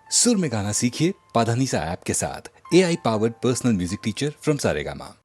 सुर में गाना सीखिए पाधानीसा ऐप के साथ। AI powered personal music teacher from Saregama.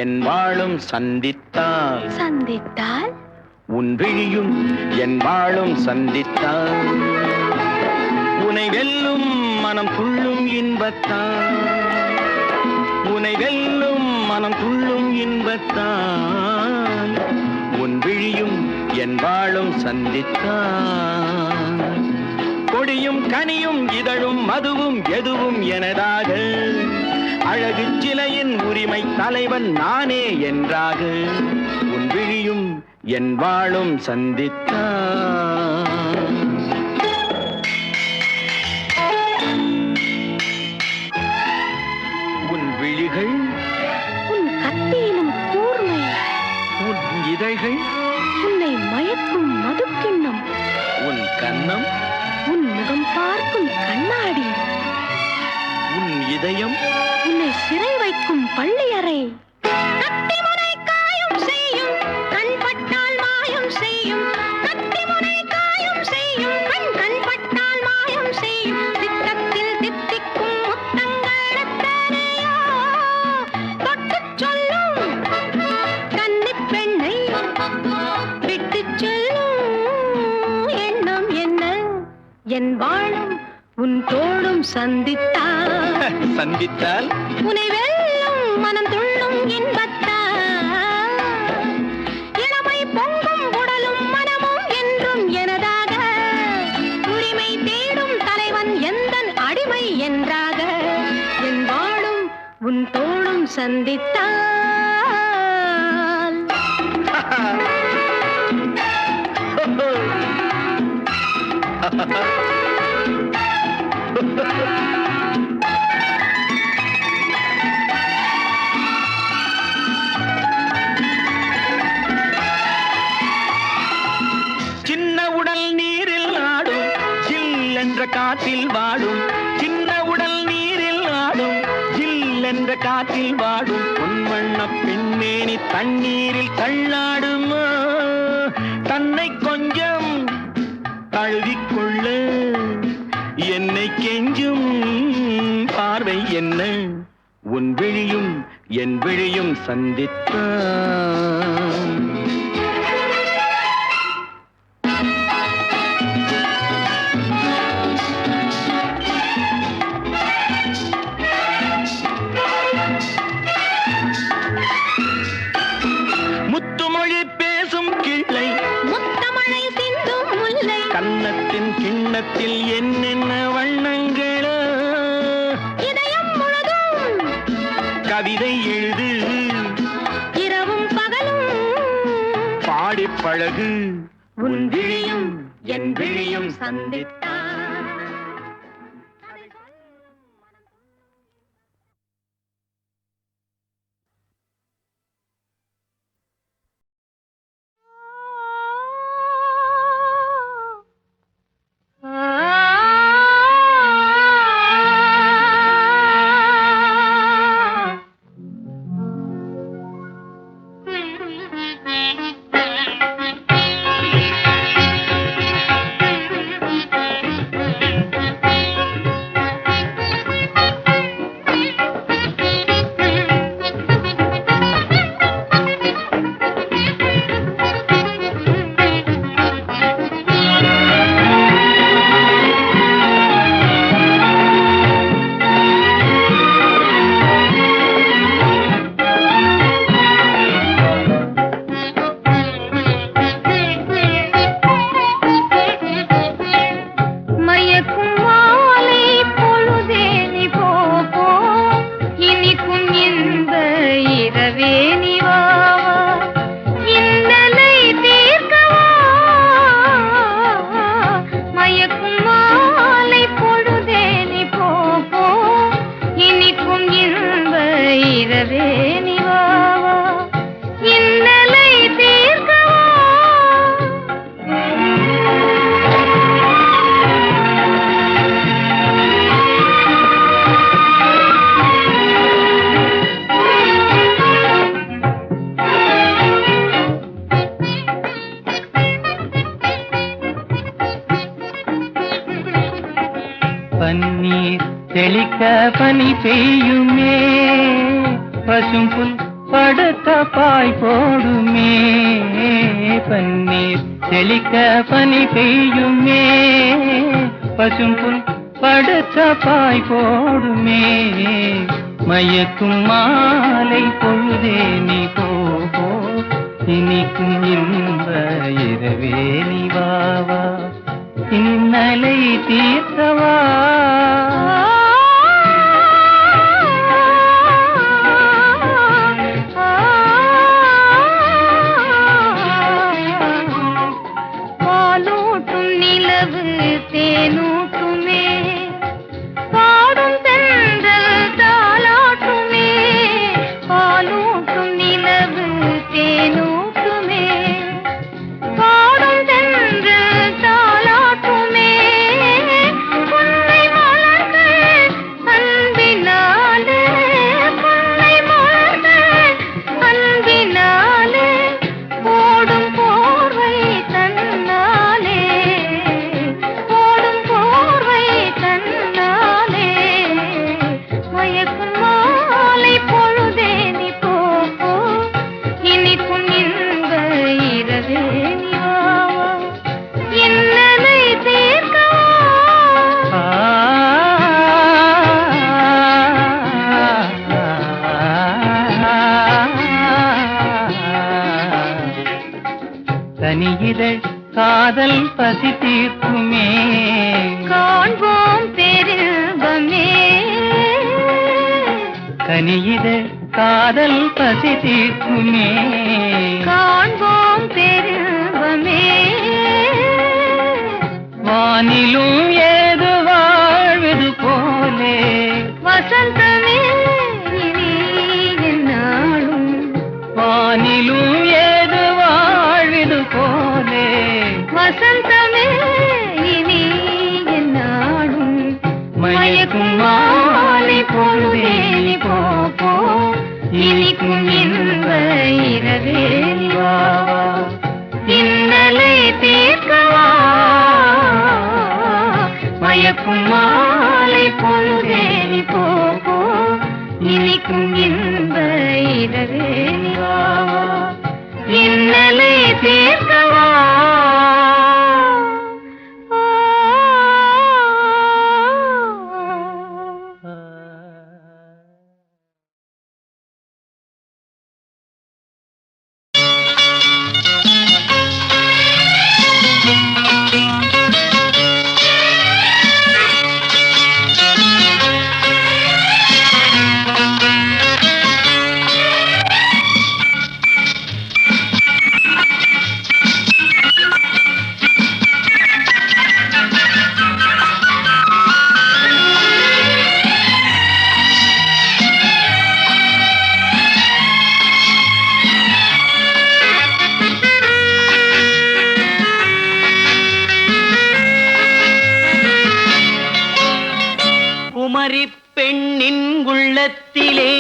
என் வாழும் சந்தித்தால் உன் விழியும் என் வாழும் சந்தித்தால் உனை வெல்லும் மனம் துள்ளும் இன்பத்தால் உனை வெல்லும் மனம் துள்ளும் இன்பத்தால் உன் விழியும் என் வாழும் சந்தித்தால் கொடியும் கனியும் இதழும் மதுவும் எதுவும் எனதாக அழகு சிலையின் உரிமை தலைவன் நானே என்றாக உன் விழியும் என் வாழும் சந்தித்தால் உன் விழிகள் உன் கத்தியிலும் கூர்மை, உன் இதழ்கள் உன்னை மயக்கும் மதுக்கிண்ணம், உன் கன்னம் உன் முகம் பார்க்கும் கண்ணாடி, உன் இதயம் உன்னை சிறை வைக்கும் பள்ளியறை. கத்திமுனை காயம் செய்யும் கண் பட்டால் மாயம் செய்யும், கத்திமுனை காயம் செய்யும் கண் பட்டால் மாயம் செய்யும், திட்டத்தில் தித்திக்கும் முத்தங்கள் எத்தனையோ தொட்டுச் சொல்லும் கன்னிப் பெண்ணை விட்டுச் சொல்லும் எண்ணம் என்ன என் வாழ் நாளும் உன் தோளும் சந்தித்தால் சந்தித்தால் உனை வெல்லும் மனம் துள்ளும் இன்பத்தால் இளமை பொங்கும் உடலும் மனமும் என்றும் எனதாக உரிமை தேடும் தலைவன் எந்தன் அடிமை என்றாக என் வாழும் உன் தோளும் சந்தித்தால் சின்ன உடல் நீரில் ஆடும் ஜில் என்ற காற்றில் வாடும் சின்ன உடல் நீரில் ஆடும் ஜில் என்ற காற்றில் வாடும் பொன்வண்ண பெண்மேனி தண்ணீரில் தள்ளாடுமா தன்னை கொஞ்சம் தழுவிக்கொள்ள என்னை கெஞ்சும் பார்வை என்ன உன் விழியும் என் விழியும் சந்தித்தான் முத்துமொழி பேசும் கிள்ளை முத்தமழை சிந்தும் முல்லை கன்னத்தின் கிண்ணத்தில் என்னென்ன வண்ணங்களோ இதயம் முழுதும் கவிதை எழுது இரவும் பகலும் பாடிப் பழகு உன் விழியும் என் விழியும் சந்தித்தான் பன்னீர் தெளிக்க பனி பெய்யுமே பசும்புல் படுத்த பாய் போடுமே பன்னீர் தெளிக்க பனி பெய்யுமே பசும்புல் படுத்த பாய் போடுமே மயக்கும் மாலை பொழுதே நீ போ இனிக்கும் இன்ப இரவே நீ வாவா இன்னலை தீர்த்தவா பாலூட்டும் நிலவு தேனூட்டுமே பாடும் தென்றல் தாலாட்டுமே பாலூட்டும் நிலவு தேனூட்டுமே பாடும் தென்றல் தாலாட்டுமே உன்னை காதல் பசி தீர்க்குமே. காண்போம் பெருபமே. கனியிதழ் காதல் பசி தீர்க்குமே. காண்போம் பெருபமே. வானிலும் ஏது வாழ்வது போலே வசந்தமே இனி என்னாலும். வானிலும் ஏது வாழ்வது போலே வசந்தமே இனி என்னாலும். மயக்கும் மாலை பொழுதேனி போ இனிக்கும் இன்ப இரவேனி வா. இன்னலை தீர்க்கவா. மயக்கும் மாலை பொழுதேனி போ இனிக்கும் இன்ப இரவேனி வா. இன்னலை தீர்க்கவா. பெண்ணின் உள்ளத்திலே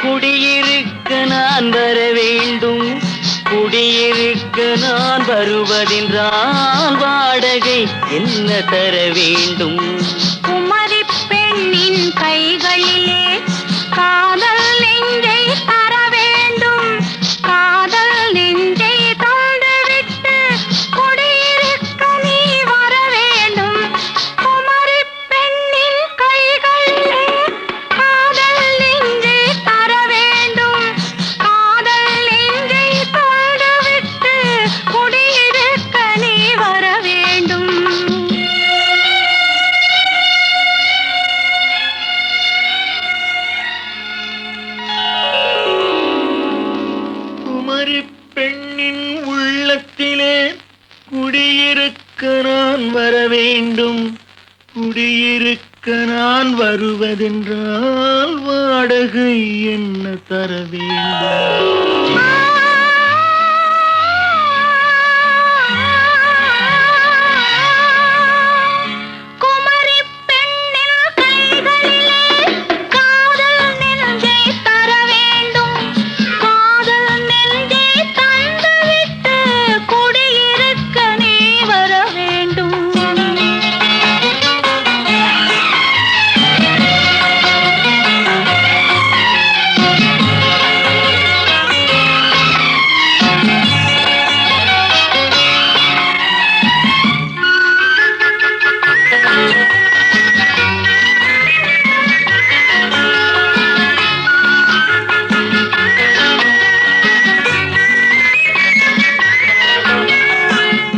குடியிருக்க நான் வர வேண்டும். குடியிருக்க நான் வருவதென்றால் வாடகை என்ன தர வேண்டும்? குமரி பெண்ணின் கைகளிலே காதல் நெஞ்சை தர வேண்டும். காதல் நெஞ்சை தந்துவிட்டு குடியிருக்க நீ வர வேண்டும். குமரி பெண்ணின் கைகளிலே காதல் நெஞ்சை தர வேண்டும். காதல் நெஞ்சை தந்துவிட்டு குடியிருக்க நீ வர வேண்டும். குமரி பெண்ணின் உள்ளத்திலே குடியிருக்க நான் வர வேண்டும். குடியிருக்க நான் வருவதென்றால் வாடகை என்ன தர வேண்டும்? குமரி பெண்ணின் கைகளிலே காதல் நெஞ்சை தர வேண்டும். காதல் நெஞ்சை தந்துவிட்டு குடியிருக்க நீ வர வேண்டும்.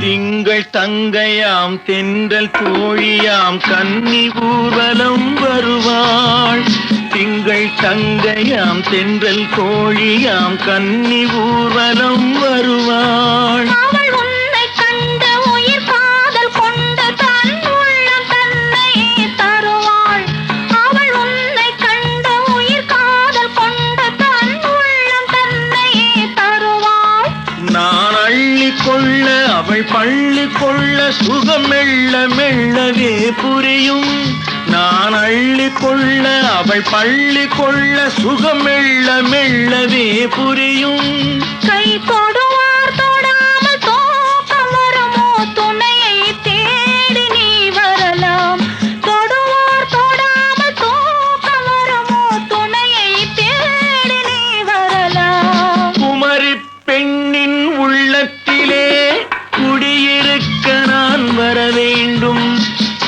திங்கள் தங்கையாம் தென்றல் தோழியாம் கன்னி ஊர்வலம் வருவாள். திங்கள் தங்கையாம் தென்றல் தோழியாம் கன்னி ஊர்வலம் வருவாள். அவள் உன்னை கண்டு உயிர் காதல் கொண்டு தன் உள்ளம் தன்னையே தருவாள். அவள் உன்னை கண்டு உயிர் காதல் கொண்டு தன் உள்ளம் தன்னையே தருவாள். நான் அள்ளி கொள்ள அவள் பள்ளி கொள்ள சுகம் மெல்ல மெல்லவே புரியும். நான் அள்ளி கொள்ள அவள் பள்ளி கொள்ள சுகம் மெல்ல மெல்லவே புரியும். கை தொடுவார் தொடாமல் தூக்கம் வருமோ? துணையை தேடி நீ வரலாம். தொடுவார் தொடாமல் தூக்கம் வருமோ? துணையை தேடி நீ வரலாம். குமரி பெண்ணின் உள்ளத்திலே குடியிருக்க நான் வர வேண்டும்.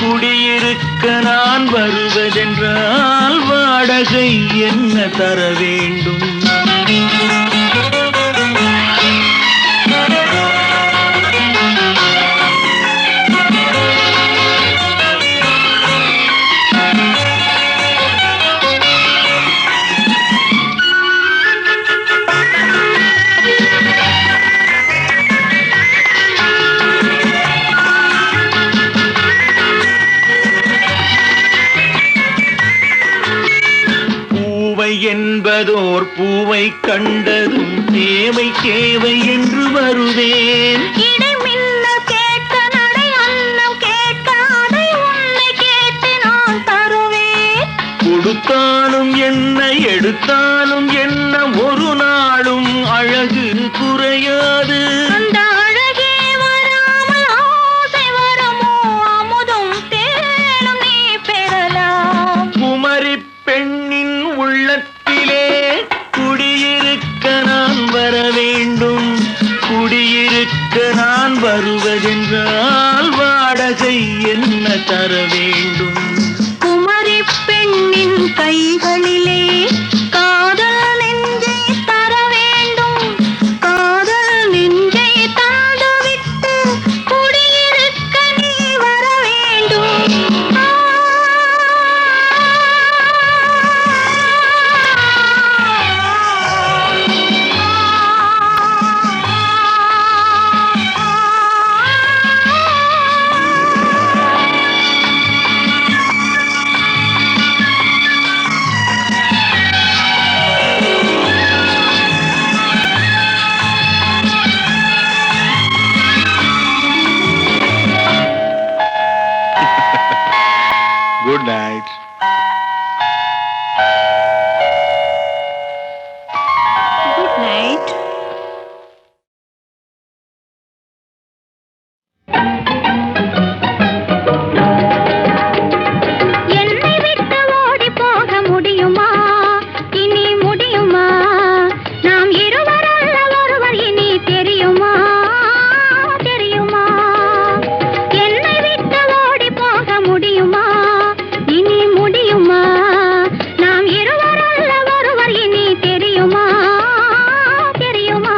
குடியிருக்க நான் வருவதென்றால் வாடகை என்ன தர வேண்டும்? என்பதோர் பூவை கண்டதும் தேவை தேவை என்று வருவேன். இடைமின்னல் கேட்க நடை அன்னம் கேட்க அதை உன்னை கேட்டு நான் தருவேன். கொடுத்தாலும் என்ன எடுத்தாலும் என்ன ஒரு நாளும் அழகு குறையாது. அந்த அழகே வராமல் ஆசை வரமோ அமுதும் தேனும் நீ பெறலாம். குமரி பெண்ணின் உள்ளத்திலே குடியிருக்க நான் வர வேண்டும். குடியிருக்க நான் வருவதென்றால் வாடகை என்ன தர வேண்டும்? குமரி பெண்ணின் கைகளிலே காதல் நெஞ்சை தர வேண்டும். காதல் நெஞ்சை தந்துவிட்டு குடியிருக்க நீ வர வேண்டும். Good night. Good night. என்னை விட்டு ஓடி போக முடியுமா? இனி முடியுமா? நாம் இருவர் அல்ல ஒருவர் இனி தெரியுமா? தெரியுமா? என்னை விட்டு ஓடி போக முடியுமா? இனி முடியுமா? நாம் இருவர் அல்ல ஒருவர் இனி தெரியுமா? தெரியுமா?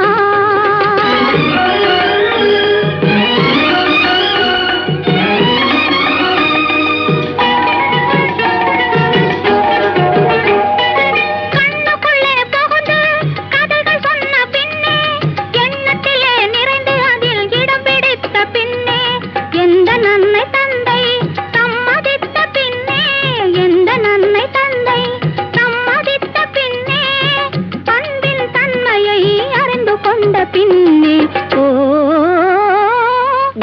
கண்ணுக்குள்ளே புகுந்து கதைகள் சொன்ன பின்னே எண்ணத்திலே நிறைந்து அதில் இடம் பிடித்த பின்னே எந்த நன்மை தந்தை சம்மதித்த பின்னே எந்த நன்மை தந்தை சம்மதித்த பின்னே பண்பின் தன்மையை அறிந்து கொண்ட பின்னே ஓ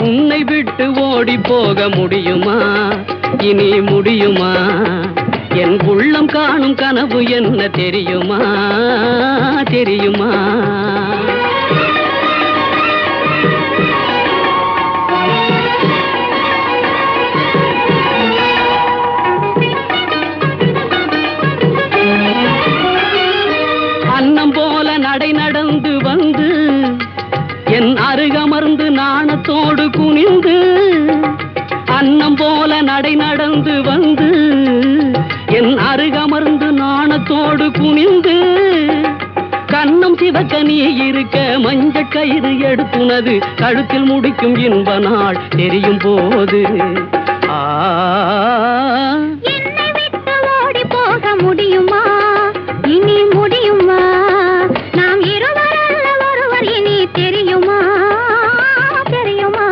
உன்னை விட்டு ஓடி போக முடியுமா? இனி முடியுமா? என் உள்ளம் காணும் கனவு என்ன தெரியுமா? தெரியுமா? அன்னம் போல நடை நடந்து வந்து என் அருகமர்ந்து நாணத்தோடு குனிந்து அன்னம் போல நடை நடந்து வந்து என் அருகமர்ந்து நாணத்தோடு குனிந்து கண்ணம் சிவக்க நீ இருக்க மஞ்சள் கயிறு எடுத்துனது கழுத்தில் முடிக்கும் இன்ப நாள் தெரியும் போது என்னை விட்டு ஓடி போக முடியுமா? இனி முடியுமா? நாம் இருவர் அல்ல ஒருவர் இனி தெரியுமா? தெரியுமா?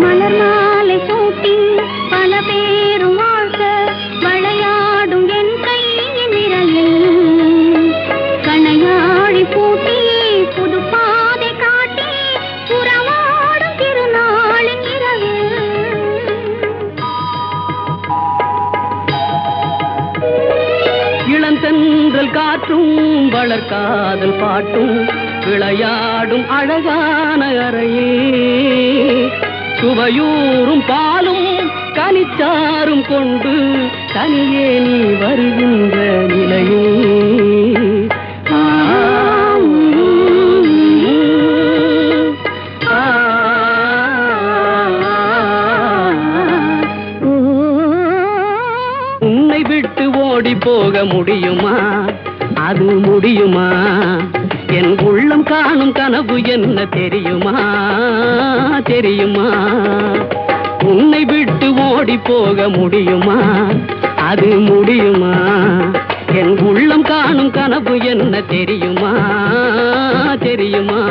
மலர் மாலை சூட்டி பல பேரும் வாழ்க்க விளையாடும் என் கையின் விரலில் கணையாழி பூட்டி புது பாதை காட்டி உறவாடும் திருநாளின் இரவு. இளந்தென்றல் காற்றும் வளர்காதல் பாட்டும் விளையாடும் அழகான அறையே சுவையூறும் பாலும் கனிச்சாரும் கொண்டு தனியே நீ வருகின்ற நிலையே உன்னை விட்டு ஓடி போக முடியுமா? அது முடியுமா? என் உள்ளம் காணும் கனவு என்ன தெரியுமா? தெரியுமா? உன்னை விட்டு ஓடி போக முடியுமா? அது முடியுமா? என் உள்ளம் காணும் கனவு என்ன தெரியுமா? தெரியுமா?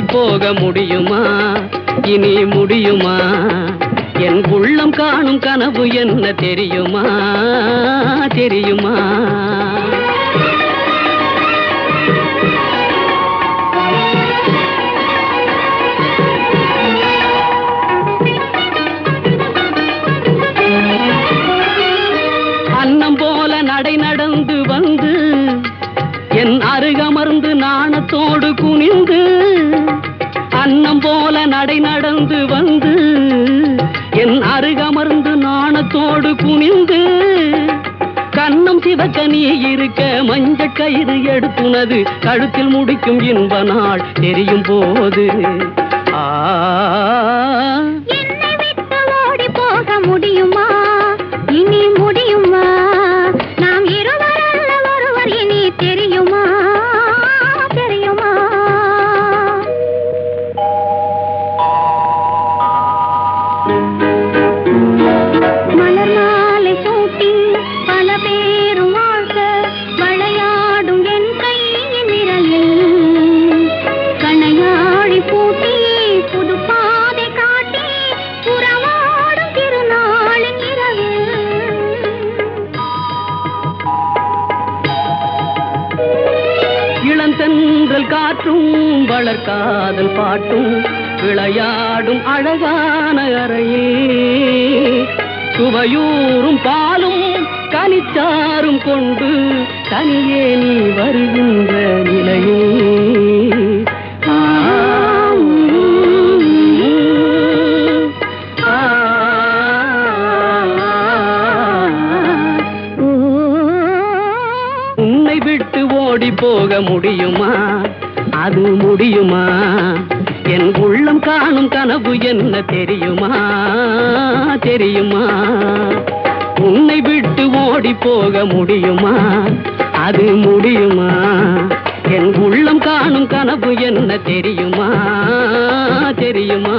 போக முடியுமா இனி முடியுமா என் உள்ளம் காணும் கனவு என்ன தெரியுமா தெரியுமா அன்னம் போல நடை நடந்து வந்து என் அருகமர்ந்து நாணத்தோடு குனிந்து அன்னம் போல நடை நடந்து வந்து என் அருகமர்ந்து நாணத்தோடு குனிந்து கண்ணம் சிவக்க நீ இருக்க மஞ்சள் கயிறு எடுத்துனது கழுத்தில் முடிக்கும் இன்ப நாள் தெரியும் போது என்னை விட்டு ஓடி போக முடியுமா இனி முடியுமா நாம் இருவர் அல்ல ஒருவர் இனி தெரியுமா தெரியுமா மலர் மாலை சூட்டி பல பேரும் வாழ்க விளையாடும் என் கையின் விரலில் கணையாழி பூட்டி புது பாதை காட்டி புறவாடும் திருநாளின் இரவில் இளந்தென்றல் காற்றும் வளர்காதல் பாட்டும் விளையாடும் அழகான அறையில் சுவையூறும் பாலும் கனிச்சாரும் கொண்டு தனியே நீ வருகின்ற நிலையில் உன்னை விட்டு ஓடி போக முடியுமா அது முடியுமா என் உள்ளம் காணும் கனவு என்ன தெரியுமா தெரியுமா உன்னை விட்டு ஓடி போக முடியுமா அது முடியுமா என் உள்ளம் காணும் கனவு என்ன தெரியுமா தெரியுமா